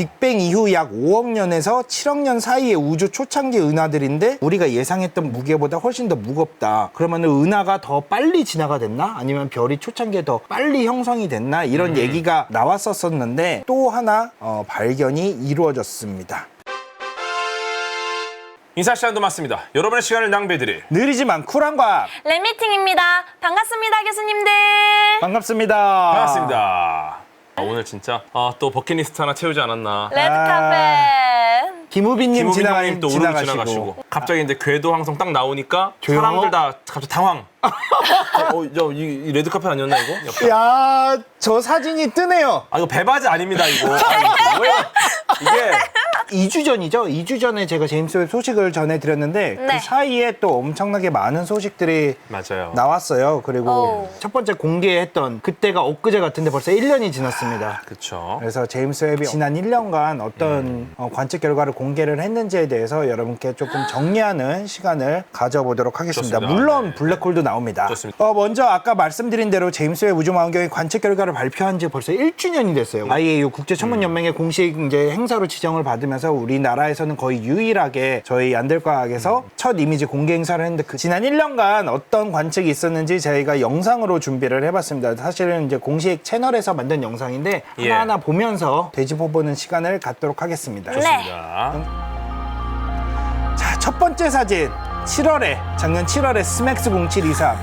빅뱅 이후 약 5억 년에서 7억 년 사이의 우주 초창기 은하들인데 우리가 예상했던 무게보다 훨씬 더 무겁다. 그러면 은하가 더 빨리 진화가 됐나? 아니면 별이 초창기에 더 빨리 형성이 됐나? 이런 얘기가 나왔었는데 또 하나 발견이 이루어졌습니다. 인사 시간도 맞습니다. 여러분의 시간을 낭비해드릴 느리지만 쿨한 과학 랩미팅입니다. 반갑습니다, 교수님들. 반갑습니다. 반갑습니다. 오늘 진짜 또 버킷리스트 하나 채우지 않았나. 레드카펫. 김우빈님 김우빈님 또 우르르 지나가시고 지나가시고 갑자기 이제 궤도 항성 딱 나오니까 조용? 사람들 다 갑자기 당황. 이 레드카펫 아니었나 이거? 옆에. 야, 저 사진이 뜨네요. 이거 배바지 아닙니다 이거. 뭐야? 이게 2주 전이죠. 2주 전에 제가 제임스 웹 소식을 전해드렸는데 네. 그 사이에 또 엄청나게 많은 소식들이 맞아요. 나왔어요. 그리고 오. 첫 번째 공개했던 그때가 엊그제 같은데 벌써 1년이 지났습니다. 그렇죠. 그래서 제임스 웹이 지난 1년간 어떤 관측 결과를 공개를 했는지에 대해서 여러분께 조금 정리하는 시간을 가져보도록 하겠습니다. 좋습니다. 물론 네. 블랙홀도 나옵니다. 좋습니다. 먼저 아까 말씀드린 대로 제임스 웹 우주망원경의 관측 결과를 발표한 지 벌써 1주년이 됐어요. IAU 국제천문연맹의 공식 이제 행사로 지정을 받으면서 우리나라에서는 거의 유일하게 저희 안될과학에서 첫 이미지 공개 행사를 했는데 그 지난 1년간 어떤 관측이 있었는지 저희가 영상으로 준비를 해봤습니다. 사실은 이제 공식 채널에서 만든 영상인데 예. 하나하나 보면서 되짚어보는 시간을 갖도록 하겠습니다. 네. 좋습니다. 자, 첫 번째 사진 7월에 작년 7월에 스맥스 0723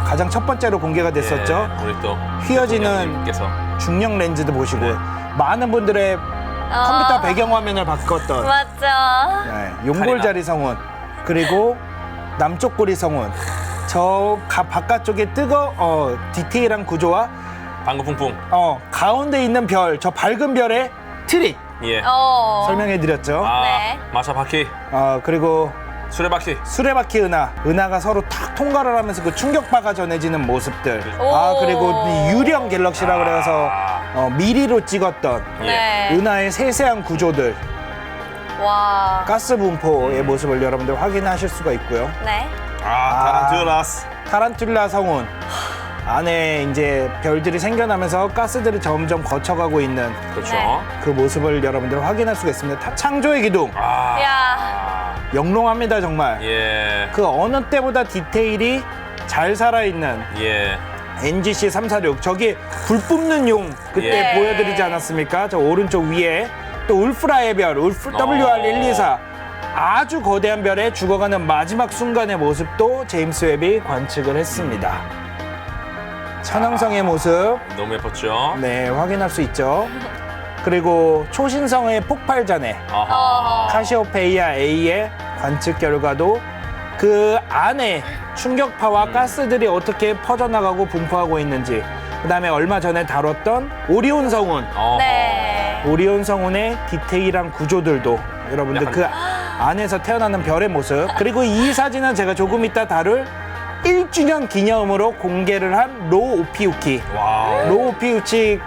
가장 첫 번째로 공개가 됐었죠. 예, 우리 또 휘어지는 대통령님께서 중력 렌즈도 보시고 네. 많은 분들의 컴퓨터 배경화면을 바꿨던 맞죠. 용골자리 성운 그리고 남쪽 고리 성운 저 바깥쪽에 디테일한 구조와 방구풍풍. 가운데 있는 별 저 밝은 별의 트릭 예. 설명해드렸죠. 네. 마차 바퀴, 그리고 수레바퀴. 수레바퀴 은하가 서로 탁 통과를 하면서 그 충격파가 전해지는 모습들. 오. 그리고 이 유령 갤럭시라고 그래서 미리로 찍었던 네. 은하의 세세한 구조들, 와. 가스 분포의 모습을 여러분들 확인하실 수가 있고요. 네. 타란툴라스. 타란툴라 성운 안에 이제 별들이 생겨나면서 가스들이 점점 거쳐가고 있는 그렇죠. 네. 그 모습을 여러분들 확인할 수가 있습니다. 창조의 기둥 야. 영롱합니다 정말. 예. 그 어느 때보다 디테일이 잘 살아있는 예. NGC 346 저기 불 뿜는 용 그때 예. 보여드리지 않았습니까? 저 오른쪽 위에 또 울프라의 별 WR124 아주 거대한 별에 죽어가는 마지막 순간의 모습도 제임스 웹이 관측을 했습니다. 천왕성의 모습 너무 예뻤죠? 네 확인할 수 있죠. 그리고 초신성의 폭발 전에 아하. 카시오페이아 A의 관측 결과도 그 안에 충격파와 가스들이 어떻게 퍼져나가고 분포하고 있는지 그 다음에 얼마 전에 다뤘던 오리온 성운 어허. 네. 오리온 성운의 디테일한 구조들도 여러분들 약간- 그 안에서 태어나는 별의 모습 그리고 이 사진은 제가 조금 이따 다룰 1주년 기념으로 공개를 한 로오피우키 와. 로오피우치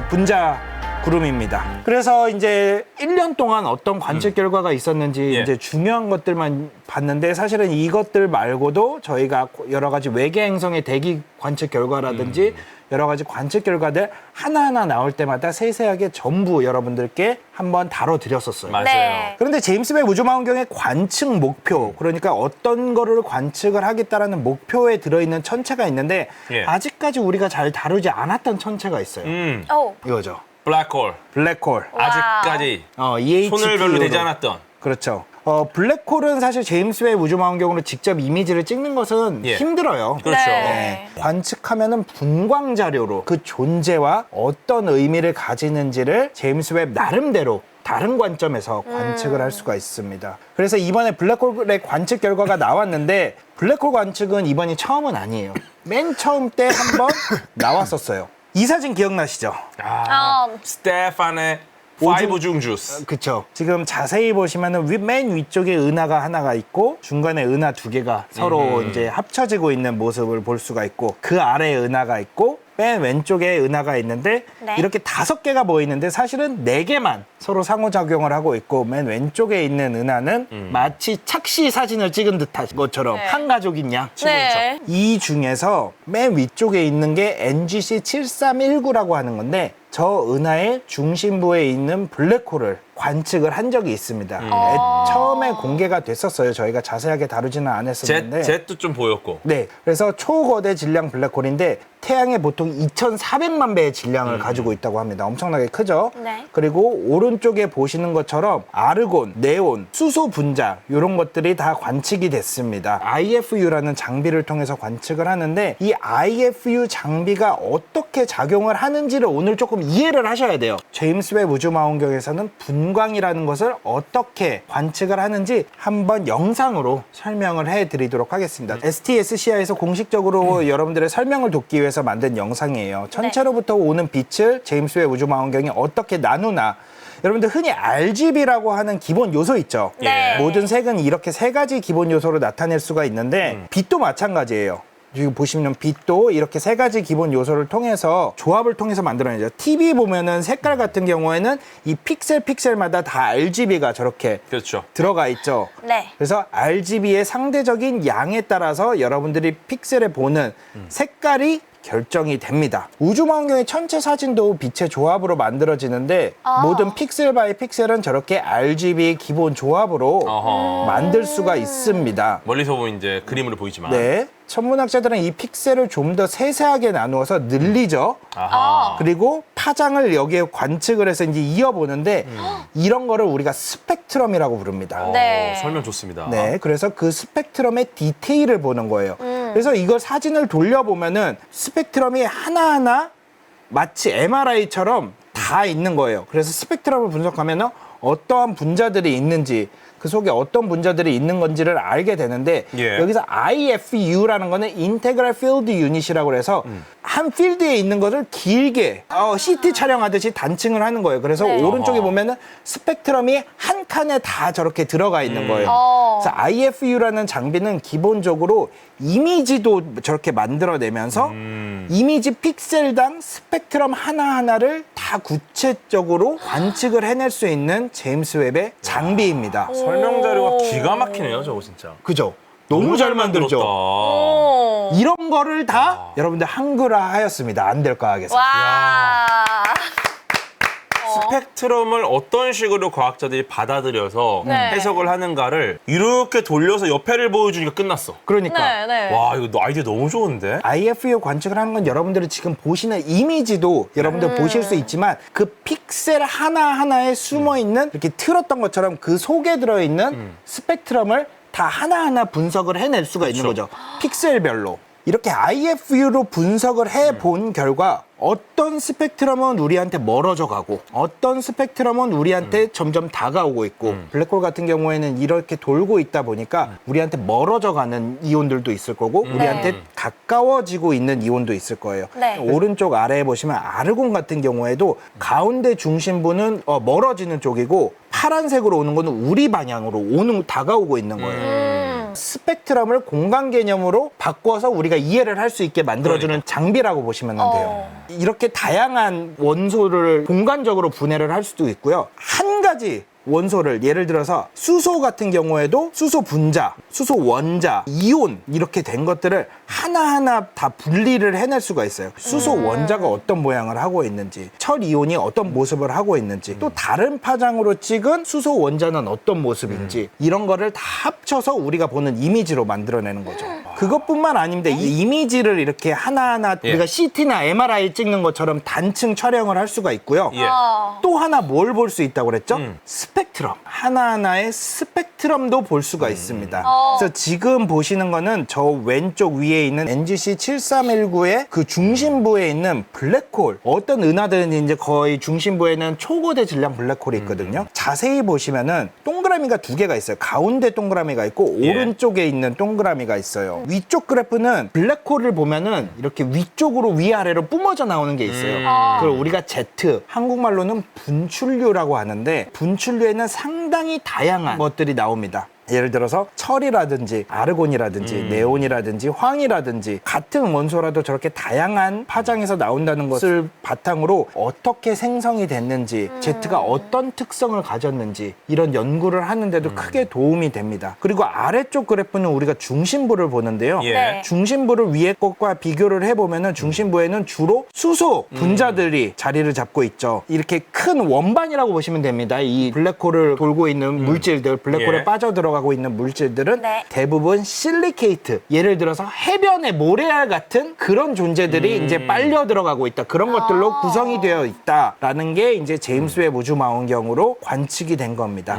분자 구름입니다. 그래서 이제 1년 동안 어떤 관측 결과가 있었는지 예. 이제 중요한 것들만 봤는데 사실은 이것들 말고도 저희가 여러 가지 외계 행성의 대기 관측 결과라든지 여러 가지 관측 결과들 하나하나 나올 때마다 세세하게 전부 여러분들께 한번 다뤄드렸었어요. 맞아요. 네. 그런데 제임스 웹 우주망원경의 관측 목표, 그러니까 어떤 거를 관측을 하겠다라는 목표에 들어있는 천체가 있는데 예. 아직까지 우리가 잘 다루지 않았던 천체가 있어요. 오. 이거죠. 블랙홀. 블랙홀. 와. 아직까지 EHP 손을 별로 대지 않았던. 그렇죠. 블랙홀은 사실 제임스 웹 우주망원경으로 직접 이미지를 찍는 것은 예. 힘들어요. 그렇죠. 네. 관측하면은 분광 자료로 그 존재와 어떤 의미를 가지는지를 제임스 웹 나름대로 다른 관점에서 관측을 할 수가 있습니다. 그래서 이번에 블랙홀의 관측 결과가 나왔는데 블랙홀 관측은 이번이 처음은 아니에요. 맨 처음 때 한번 나왔었어요. 이 사진 기억나시죠? 스테판의 파이브 중 주스. 그쵸. 지금 자세히 보시면은 맨 위쪽에 은하가 하나가 있고 중간에 은하 두 개가 서로 이제 합쳐지고 있는 모습을 볼 수가 있고 그 아래에 은하가 있고 맨 왼쪽에 은하가 있는데 네. 이렇게 5개가 보이는데 사실은 4개만 서로 상호작용을 하고 있고 맨 왼쪽에 있는 은하는 마치 착시 사진을 찍은 듯한 것처럼 네. 한 가족인 양. 네. 이 중에서 맨 위쪽에 있는 게 NGC 7319라고 하는 건데 저 은하의 중심부에 있는 블랙홀을 관측을 한 적이 있습니다. 처음에 공개가 됐었어요. 저희가 자세하게 다루지는 않았었는데. 젯도 좀 보였고. 네. 그래서 초거대 질량 블랙홀인데 태양의 보통 2,400만 배의 질량을 가지고 있다고 합니다. 엄청나게 크죠? 네. 그리고 오른쪽에 보시는 것처럼 아르곤, 네온, 수소 분자 이런 것들이 다 관측이 됐습니다. IFU라는 장비를 통해서 관측을 하는데 이 IFU 장비가 어떻게 작용을 하는지를 오늘 조금 이해를 하셔야 돼요. 제임스 웹 우주망원경에서는 분광이라는 것을 어떻게 관측을 하는지 한번 영상으로 설명을 해드리도록 하겠습니다. STSCI에서 공식적으로 여러분들의 설명을 돕기 위해서 만든 영상이에요. 천체로부터 오는 빛을 제임스 웹 우주망원경이 어떻게 나누나. 여러분들 흔히 RGB라고 하는 기본 요소 있죠. 네. 모든 색은 이렇게 세 가지 기본 요소로 나타낼 수가 있는데 빛도 마찬가지예요. 지금 보시면 빛도 이렇게 세 가지 기본 요소를 통해서 조합을 통해서 만들어내죠. TV 보면은 색깔 같은 경우에는 이 픽셀마다 다 RGB가 저렇게 그렇죠. 들어가 있죠. 네. 그래서 RGB의 상대적인 양에 따라서 여러분들이 픽셀에 보는 색깔이 결정이 됩니다. 우주망원경의 천체 사진도 빛의 조합으로 만들어지는데 모든 픽셀 바이 픽셀은 저렇게 RGB 기본 조합으로 어허. 만들 수가 있습니다. 멀리서 보면 이제 그림으로 보이지만. 네. 천문학자들은 이 픽셀을 좀 더 세세하게 나누어서 늘리죠. 아하. 그리고 파장을 여기에 관측을 해서 이제 이어보는데 이런 거를 우리가 스펙트럼이라고 부릅니다. 네. 설명 좋습니다. 네, 그래서 그 스펙트럼의 디테일을 보는 거예요. 그래서 이걸 사진을 돌려보면은 스펙트럼이 하나하나 마치 MRI처럼 다 있는 거예요. 그래서 스펙트럼을 분석하면은 어떠한 분자들이 있는지 그 속에 어떤 분자들이 있는 건지를 알게 되는데 예. 여기서 IFU라는 거는 Integral Field Unit이라고 해서 한 필드에 있는 것을 길게 CT 촬영하듯이 단층을 하는 거예요. 그래서 네. 오른쪽에 어허. 보면은 스펙트럼이 한 칸에 다 저렇게 들어가 있는 거예요. 그래서 IFU라는 장비는 기본적으로 이미지도 저렇게 만들어내면서 이미지 픽셀당 스펙트럼 하나하나를 다 구체적으로 관측을 해낼 수 있는 제임스 웹의 장비입니다. 설명 자료가 기가 막히네요, 저거 진짜. 그죠? 너무 잘 만들죠? 오. 이런 거를 다 여러분들 한글화 하였습니다. 안 될까 하겠습니다. 와. 스펙트럼을 어떤 식으로 과학자들이 받아들여서 네. 해석을 하는가를 이렇게 돌려서 옆에를 보여주니까 끝났어. 그러니까 네, 네. 와, 이거 아이디어 너무 좋은데? IFU 관측을 하는 건 여러분들이 지금 보시는 이미지도 여러분들 보실 수 있지만 그 픽셀 하나하나에 숨어있는 이렇게 틀었던 것처럼 그 속에 들어있는 스펙트럼을 다 하나하나 분석을 해낼 수가 있는 거죠. 픽셀별로. 이렇게 IFU로 분석을 해본 결과 어떤 스펙트럼은 우리한테 멀어져 가고 어떤 스펙트럼은 우리한테 점점 다가오고 있고 블랙홀 같은 경우에는 이렇게 돌고 있다 보니까 우리한테 멀어져 가는 이온들도 있을 거고 우리한테 가까워지고 있는 이온도 있을 거예요. 네. 오른쪽 아래에 보시면 아르곤 같은 경우에도 가운데 중심부는 멀어지는 쪽이고 파란색으로 오는 거는 우리 방향으로 다가오고 있는 거예요. 스펙트럼을 공간 개념으로 바꿔서 우리가 이해를 할 수 있게 만들어주는 장비라고 보시면 돼요. 이렇게 다양한 원소를 공간적으로 분해를 할 수도 있고요. 한 가지 원소를 예를 들어서 수소 같은 경우에도 수소 분자, 수소 원자, 이온 이렇게 된 것들을 하나하나 다 분리를 해낼 수가 있어요. 수소 원자가 어떤 모양을 하고 있는지, 철 이온이 어떤 모습을 하고 있는지, 또 다른 파장으로 찍은 수소 원자는 어떤 모습인지 이런 거를 다 합쳐서 우리가 보는 이미지로 만들어내는 거죠. 그것뿐만 아닌데 이 이미지를 이렇게 하나하나 우리가 CT나 MRI 찍는 것처럼 단층 촬영을 할 수가 있고요. 예. 또 하나 뭘 볼 수 있다고 그랬죠? 스펙트럼. 하나하나의 스펙트럼도 볼 수가 있습니다. 그래서 지금 보시는 거는 저 왼쪽 위에 있는 NGC 7319의 그 중심부에 있는 블랙홀. 어떤 은하들은 이제 거의 중심부에는 초거대 질량 블랙홀이 있거든요. 자세히 보시면은 동그라미가 두 개가 있어요. 가운데 동그라미가 있고 예. 오른쪽에 있는 동그라미가 있어요. 위쪽 그래프는 블랙홀을 보면은 이렇게 위쪽으로 위아래로 뿜어져 나오는 게 있어요. 그걸 우리가 Z, 한국말로는 분출류라고 하는데 분출류에는 상당히 다양한 것들이 나옵니다. 예를 들어서 철이라든지 아르곤이라든지 네온이라든지 황이라든지 같은 원소라도 저렇게 다양한 파장에서 나온다는 것을 바탕으로 어떻게 생성이 됐는지 Z가 어떤 특성을 가졌는지 이런 연구를 하는데도 크게 도움이 됩니다. 그리고 아래쪽 그래프는 우리가 중심부를 보는데요. 예. 네. 중심부를 위에 것과 비교를 해보면은 중심부에는 주로 수소 분자들이 자리를 잡고 있죠. 이렇게 큰 원반이라고 보시면 됩니다. 이 블랙홀을 돌고 있는 물질들, 블랙홀에 예. 빠져들어가고 있는 물질들은 네. 대부분 실리케이트, 예를 들어서 해변의 모래알 같은 그런 존재들이 이제 빨려 들어가고 있다. 그런 것들로 구성이 되어 있다라는 게 이제 제임스 웹 우주망원경으로 관측이 된 겁니다.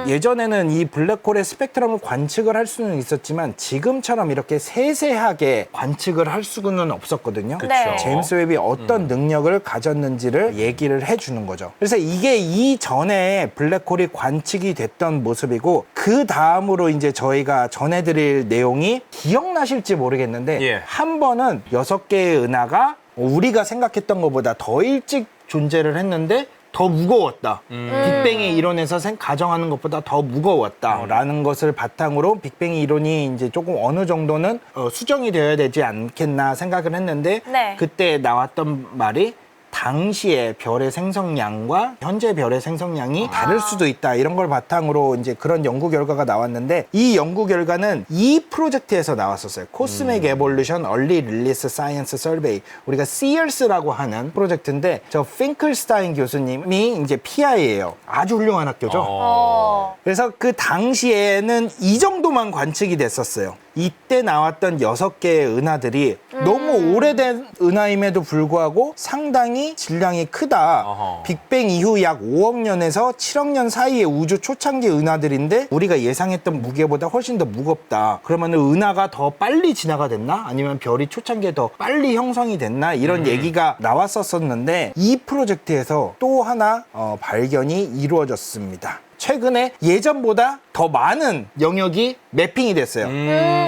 예전에는 이 블랙홀의 스펙트럼을 관측을 할 수는 있었지만 지금처럼 이렇게 세세하게 관측을 할 수는 없었거든요. 네. 제임스 웹이 어떤 능력을 가졌는지를 얘기를 해주는 거죠. 그래서 이게 이전에 블랙홀이 관측이 됐던 모습이고 그 다음으로 이제 저희가 전해드릴 내용이 기억나실지 모르겠는데 예. 한 번은 6개의 은하가 우리가 생각했던 것보다 더 일찍 존재를 했는데 더 무거웠다. 빅뱅의 이론에서 가정하는 것보다 더 무거웠다라는 것을 바탕으로 빅뱅 이론이 이제 조금 어느 정도는 수정이 되어야 되지 않겠나 생각을 했는데 네. 그때 나왔던 말이 당시의 별의 생성량과 현재 별의 생성량이 다를 수도 있다. 이런 걸 바탕으로 이제 그런 연구 결과가 나왔는데 이 연구 결과는 이 프로젝트에서 나왔었어요. 코스믹 에볼루션 얼리 릴리스 사이언스 서베이. 우리가 CERS라고 하는 프로젝트인데 저 핑클스타인 교수님이 이제 PI예요. 아주 훌륭한 학교죠. 그래서 그 당시에는 이 정도만 관측이 됐었어요. 이때 나왔던 6개의 은하들이 너무 오래된 은하임에도 불구하고 상당히 질량이 크다. 어허. 빅뱅 이후 약 5억 년에서 7억 년 사이의 우주 초창기 은하들인데 우리가 예상했던 무게보다 훨씬 더 무겁다. 그러면 은하가 더 빨리 진화가 됐나? 아니면 별이 초창기에 더 빨리 형성이 됐나? 이런 얘기가 나왔었는데 이 프로젝트에서 또 하나 발견이 이루어졌습니다. 최근에 예전보다 더 많은 영역이 매핑이 됐어요.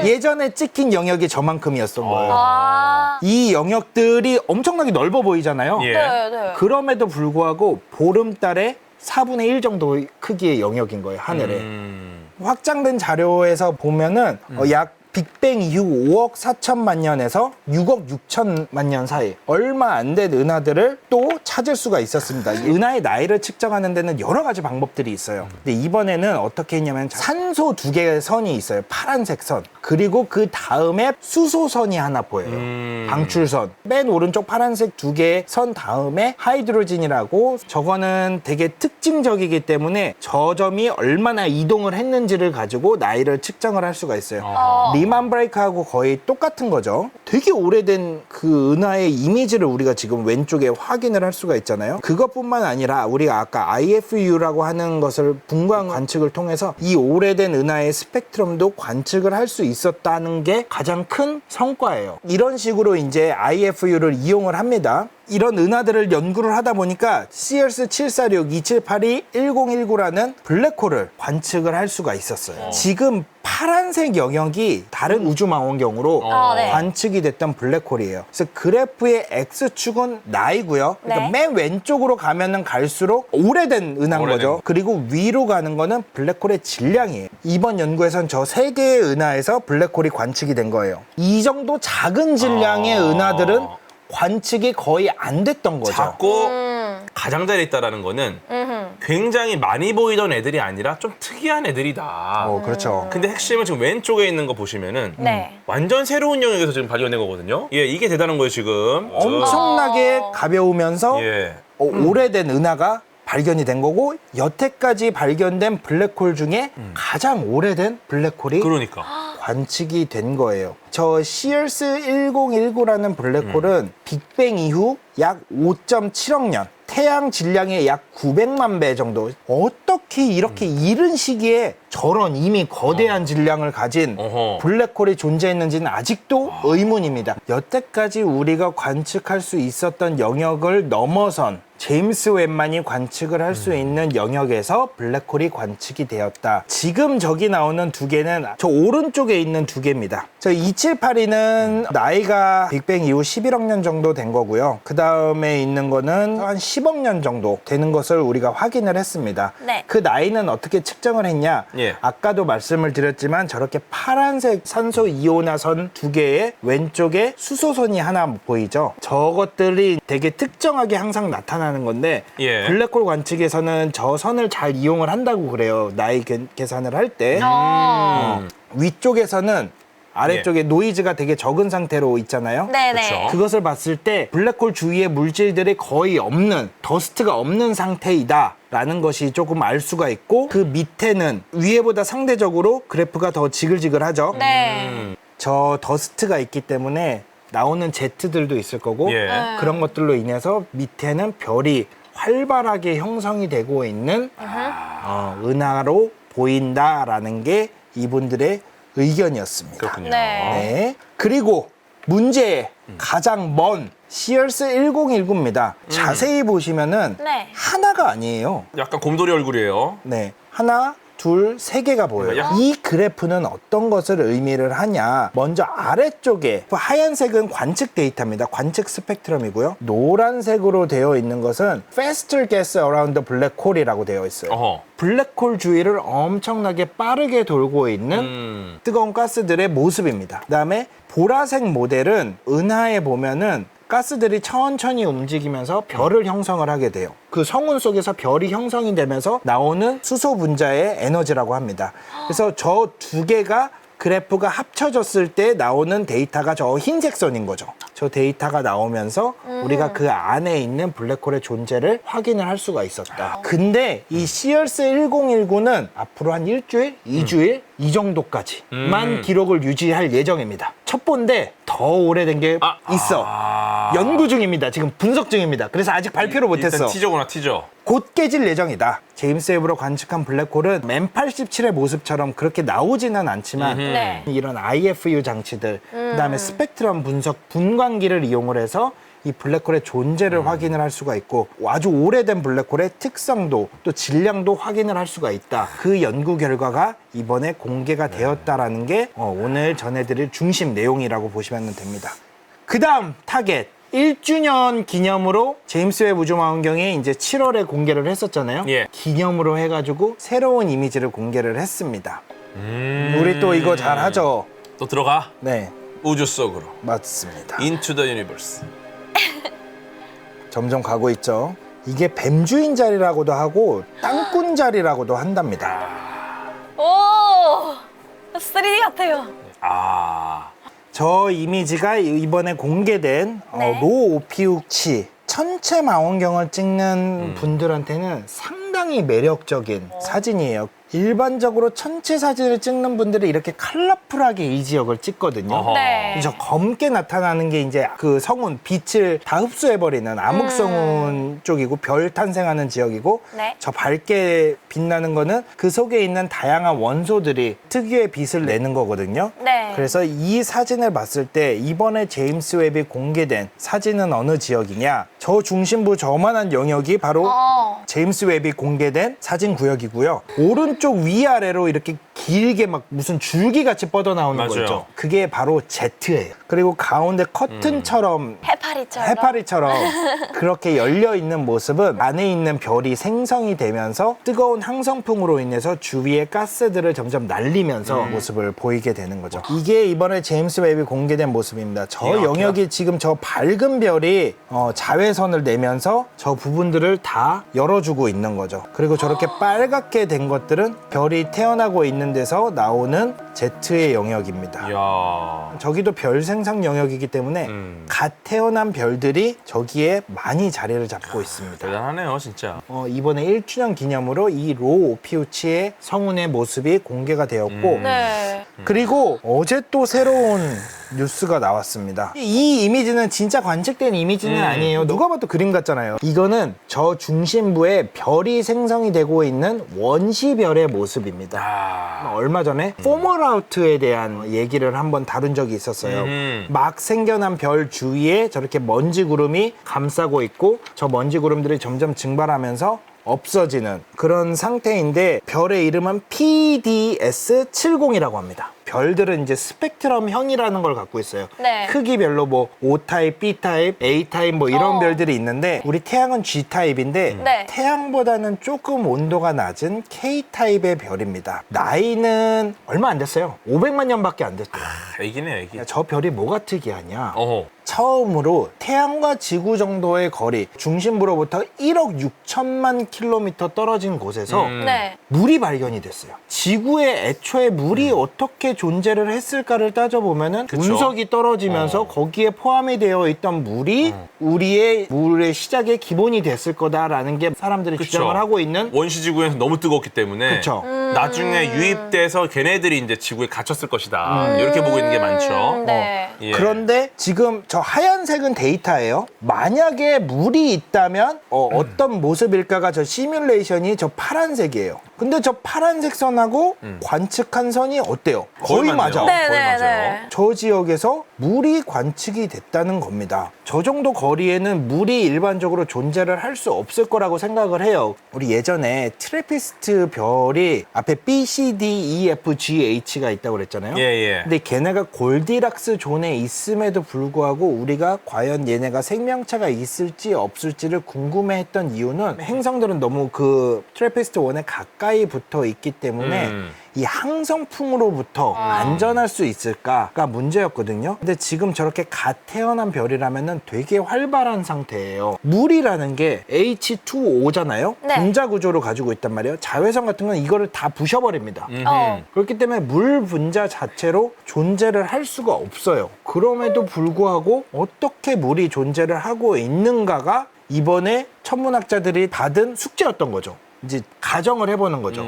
예전에 찍힌 영역이 저만큼이었던 거예요. 아. 이 영역들이 엄청나게 넓어 보이잖아요. 예. 네, 네. 그럼에도 불구하고 보름달의 4분의 1 정도 크기의 영역인 거예요, 하늘에. 확장된 자료에서 보면은 약 빅뱅 이후 5억 4천만 년에서 6억 6천만 년 사이 얼마 안 된 은하들을 또 찾을 수가 있었습니다. 이 은하의 나이를 측정하는 데는 여러 가지 방법들이 있어요. 근데 이번에는 어떻게 했냐면 산소 2개의 선이 있어요. 파란색 선. 그리고 그 다음에 수소선이 하나 보여요. 방출선. 맨 오른쪽 파란색 2개의 선 다음에 하이드로진이라고 저거는 되게 특징적이기 때문에 저 점이 얼마나 이동을 했는지를 가지고 나이를 측정을 할 수가 있어요. 리만 브레이크하고 거의 똑같은 거죠. 되게 오래된 그 은하의 이미지를 우리가 지금 왼쪽에 확인을 할 수가 있잖아요. 그것뿐만 아니라 우리가 아까 IFU라고 하는 것을 분광 관측을 통해서 이 오래된 은하의 스펙트럼도 관측을 할 수 있었다는 게 가장 큰 성과예요. 이런 식으로 이제 IFU를 이용을 합니다. 이런 은하들을 연구를 하다 보니까 CERS 746, 2782, 1019라는 블랙홀을 관측을 할 수가 있었어요. 지금 파란색 영역이 다른 우주망원경으로 네. 관측이 됐던 블랙홀이에요. 그래서 그래프의 X축은 나이고요. 그러니까 네. 맨 왼쪽으로 가면은 갈수록 오래된 은하인 오래된 거죠. 그리고 위로 가는 거는 블랙홀의 질량이에요. 이번 연구에선 저 3개의 은하에서 블랙홀이 관측이 된 거예요. 이 정도 작은 질량의 은하들은 관측이 거의 안 됐던 거죠. 작고 가장자리에 있다라는 거는 굉장히 많이 보이던 애들이 아니라 좀 특이한 애들이다. 그렇죠. 근데 핵심은 지금 왼쪽에 있는 거 보시면은 네. 완전 새로운 영역에서 지금 발견된 거거든요. 예, 이게 대단한 거예요, 지금. 엄청나게 가벼우면서 예. 오래된 은하가 발견이 된 거고 여태까지 발견된 블랙홀 중에 가장 오래된 블랙홀이 그러니까. 관측이 된 거예요. 저 CERS 1019라는 블랙홀은 빅뱅 이후 약 5.7억 년, 태양 질량의 약 900만 배 정도. 어떻게 이렇게 이른 시기에 저런 이미 거대한 질량을 가진 어허. 블랙홀이 존재했는지는 아직도 의문입니다. 여태까지 우리가 관측할 수 있었던 영역을 넘어선 제임스 웹만이 관측을 할 수 있는 영역에서 블랙홀이 관측이 되었다. 지금 저기 나오는 두 개는 저 오른쪽에 있는 두 개입니다. 저 2782는 나이가 빅뱅 이후 11억 년 정도 된 거고요. 그 다음에 있는 거는 한 10억 년 정도 되는 것을 우리가 확인을 했습니다. 네. 그 나이는 어떻게 측정을 했냐? 예. 아까도 말씀을 드렸지만 저렇게 파란색 산소 이온화선 두 개의 왼쪽에 수소선이 하나 보이죠? 저것들이 되게 특정하게 항상 나타나는 건데 예. 블랙홀 관측에서는 저 선을 잘 이용을 한다고 그래요. 나이 계산을 할 때. 위쪽에서는 아래쪽에 노이즈가 되게 적은 상태로 있잖아요. 네네. 그쵸. 그것을 봤을 때 블랙홀 주위에 물질들이 거의 없는, 더스트가 없는 상태이다 라는 것이 조금 알 수가 있고, 그 밑에는 위에보다 상대적으로 그래프가 더 지글지글하죠. 네. 저 더스트가 있기 때문에 나오는 제트들도 있을 거고, 예. 그런 것들로 인해서 밑에는 별이 활발하게 형성이 되고 있는 은하로 보인다라는 게 이분들의 의견이었습니다. 그렇군요. 네. 네. 그리고 문제의 가장 먼 시얼스 1019입니다. 자세히 보시면은 네. 하나가 아니에요. 약간 곰돌이 얼굴이에요. 네. 하나, 둘, 세 개가 보여요. 야. 이 그래프는 어떤 것을 의미를 하냐. 먼저 아래쪽에 하얀색은 관측 데이터입니다. 관측 스펙트럼이고요. 노란색으로 되어 있는 것은 Faster Gas Around the Black Hole이라고 되어 있어요. 어허. 블랙홀 주위를 엄청나게 빠르게 돌고 있는 뜨거운 가스들의 모습입니다. 그다음에 보라색 모델은 은하에 보면은 가스들이 천천히 움직이면서 별을 형성을 하게 돼요. 그 성운 속에서 별이 형성이 되면서 나오는 수소 분자의 에너지라고 합니다. 그래서 저 두 개가 그래프가 합쳐졌을 때 나오는 데이터가 저 흰색 선인 거죠. 저 데이터가 나오면서 우리가 그 안에 있는 블랙홀의 존재를 확인을 할 수가 있었다. 근데 이 시얼스 1019는 앞으로 한 일주일, 2주일 이 정도까지만 기록을 유지할 예정입니다. 첩보인데 더 오래된 게 있어. 연구 중입니다. 지금 분석 중입니다. 그래서 아직 발표를 못했어. 일단 티저구나, 티저. 곧 깨질 예정이다. 제임스 웹으로 관측한 블랙홀은 M87의 모습처럼 그렇게 나오지는 않지만 네. 이런 IFU 장치들, 그다음에 스펙트럼 분석 분광기를 이용을 해서 이 블랙홀의 존재를 확인을 할 수가 있고, 아주 오래된 블랙홀의 특성도 또 질량도 확인을 할 수가 있다. 그 연구 결과가 이번에 공개가 되었다라는 게 오늘 전해드릴 중심 내용이라고 보시면 됩니다. 그 다음 타겟 1주년 기념으로 제임스 웹 우주망원경이 이제 7월에 공개를 했었잖아요. 예. 기념으로 해가지고 새로운 이미지를 공개를 했습니다. 우리 또 이거 잘 하죠. 또 들어가. 네, 우주 속으로. 맞습니다. Into the universe. 점점 가고 있죠. 이게 뱀주인 자리라고도 하고 땅꾼 자리라고도 한답니다. 오! 3D 같아요. 아. 저 이미지가 이번에 공개된 네. 로 오피우치 천체 망원경을 찍는 분들한테는 상당히 매력적인 사진이에요. 일반적으로 천체 사진을 찍는 분들이 이렇게 컬러풀하게 이 지역을 찍거든요. 어허. 네. 저 검게 나타나는 게 이제 그 성운, 빛을 다 흡수해버리는 암흑성운 쪽이고 별 탄생하는 지역이고, 네. 저 밝게 빛나는 거는 그 속에 있는 다양한 원소들이 특유의 빛을 내는 거거든요. 네. 그래서 이 사진을 봤을 때 이번에 제임스 웹이 공개된 사진은 어느 지역이냐? 저 중심부 저만한 영역이 바로 제임스 웹이 공개된 사진 구역이고요. 오른쪽 위아래로 이렇게 길게 막 무슨 줄기같이 뻗어나오는 거 맞아요. 있죠. 그게 바로 제트예요. 그리고 가운데 커튼처럼 해파리처럼 그렇게 열려있는 모습은 안에 있는 별이 생성이 되면서 뜨거운 항성풍으로 인해서 주위의 가스들을 점점 날리면서 모습을 보이게 되는 거죠. 이게 이번에 제임스 웹이 공개된 모습입니다. 저 기가 막히다. 영역이 지금 저 밝은 별이 자외선을 내면서 저 부분들을 다 열어주고 있는 거죠. 그리고 저렇게 빨갛게 된 것들은 별이 태어나고 있는 데서 나오는 제트의 영역입니다. 이야. 저기도 별 생성 영역이기 때문에 갓 태어난 별들이 저기에 많이 자리를 잡고 있습니다. 대단하네요, 진짜. 이번에 1주년 기념으로 이 로 오피우치의 성운의 모습이 공개가 되었고, 네. 그리고 어제 또 새로운 뉴스가 나왔습니다. 이 이미지는 진짜 관측된 이미지는 아니에요. 누가 봐도 그림 같잖아요. 이거는 저 중심부에 별이 생성이 되고 있는 원시별의 모습입니다. 얼마 전에 포멀아우트에 대한 얘기를 한번 다룬 적이 있었어요. 막 생겨난 별 주위에 저렇게 먼지 구름이 감싸고 있고 저 먼지 구름들이 점점 증발하면서 없어지는 그런 상태인데 별의 이름은 PDS70이라고 합니다. 별들은 이제 스펙트럼형이라는 걸 갖고 있어요. 네. 크기별로 뭐 O타입, B타입, A타입 뭐 이런 별들이 있는데 우리 태양은 G타입인데 네. 태양보다는 조금 온도가 낮은 K타입의 별입니다. 나이는 얼마 안 됐어요. 500만 년밖에 안 됐어요. 애기네, 애기. 저 별이 뭐가 특이하냐? 어허. 처음으로 태양과 지구 정도의 거리, 중심부로부터 1억 6천만 킬로미터 떨어진 곳에서 네. 물이 발견이 됐어요. 지구에 애초에 물이 어떻게 존재를 했을까를 따져보면은 그쵸. 운석이 떨어지면서 거기에 포함이 되어 있던 물이 우리의 물의 시작의 기본이 됐을 거다라는 게 사람들이 그쵸. 주장을 하고 있는 원시지구에서 너무 뜨겁기 때문에 그쵸. 나중에 유입돼서 걔네들이 이제 지구에 갇혔을 것이다. 이렇게 보고 있는 게 많죠. 네. 예. 그런데 지금 저 하얀색은 데이터예요. 만약에 물이 있다면 어떤 모습일까가 저 시뮬레이션이 저 파란색이에요. 근데 저 파란색 선하고 관측한 선이 어때요? 거의 맞네요. 맞아. 네, 거의 네, 맞아요. 네. 저 지역에서 물이 관측이 됐다는 겁니다. 저 정도 거리에는 물이 일반적으로 존재를 할 수 없을 거라고 생각을 해요. 우리 예전에 트래피스트 별이 앞에 B, C, D, E, F, G, H가 있다고 그랬잖아요. 예, 예. 근데 걔네가 골디락스 존에 있음에도 불구하고 우리가 과연 얘네가 생명체가 있을지 없을지를 궁금해했던 이유는 행성들은 너무 그 트래피스트 원에 가까이 붙어 있기 때문에 이 항성풍으로부터 안전할 수 있을까가 문제였거든요. 근데 지금 저렇게 갓 태어난 별이라면은 되게 활발한 상태예요. 물이라는 게 H2O잖아요. 네. 분자 구조를 가지고 있단 말이에요. 자외선 같은 건 이거를 다 부셔버립니다. 그렇기 때문에 물 분자 자체로 존재를 할 수가 없어요. 그럼에도 불구하고 어떻게 물이 존재를 하고 있는가가 이번에 천문학자들이 받은 숙제였던 거죠. 이제 가정을 해보는 거죠.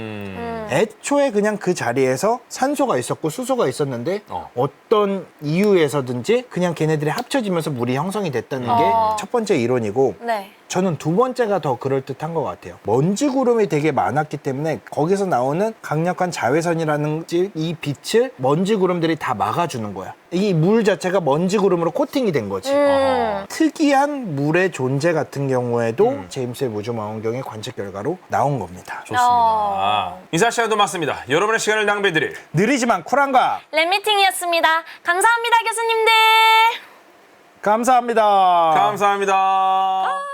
애초에 그냥 그 자리에서 산소가 있었고 수소가 있었는데 어떤 이유에서든지 그냥 걔네들이 합쳐지면서 물이 형성이 됐다는 게 첫 번째 이론이고 네. 저는 두 번째가 더 그럴듯한 것 같아요. 먼지 구름이 되게 많았기 때문에 거기서 나오는 강력한 자외선이라든지 이 빛을 먼지 구름들이 다 막아주는 거야. 이 물 자체가 먼지 구름으로 코팅이 된 거지. 특이한 물의 존재 같은 경우에도 제임스 웹 우주망원경의 관측 결과로 나온 겁니다. 좋습니다. 인사 시간도 맞습니다. 여러분의 시간을 낭비해드릴 느리지만 쿨한 과학 랩미팅이었습니다. 감사합니다, 교수님들. 감사합니다. 감사합니다.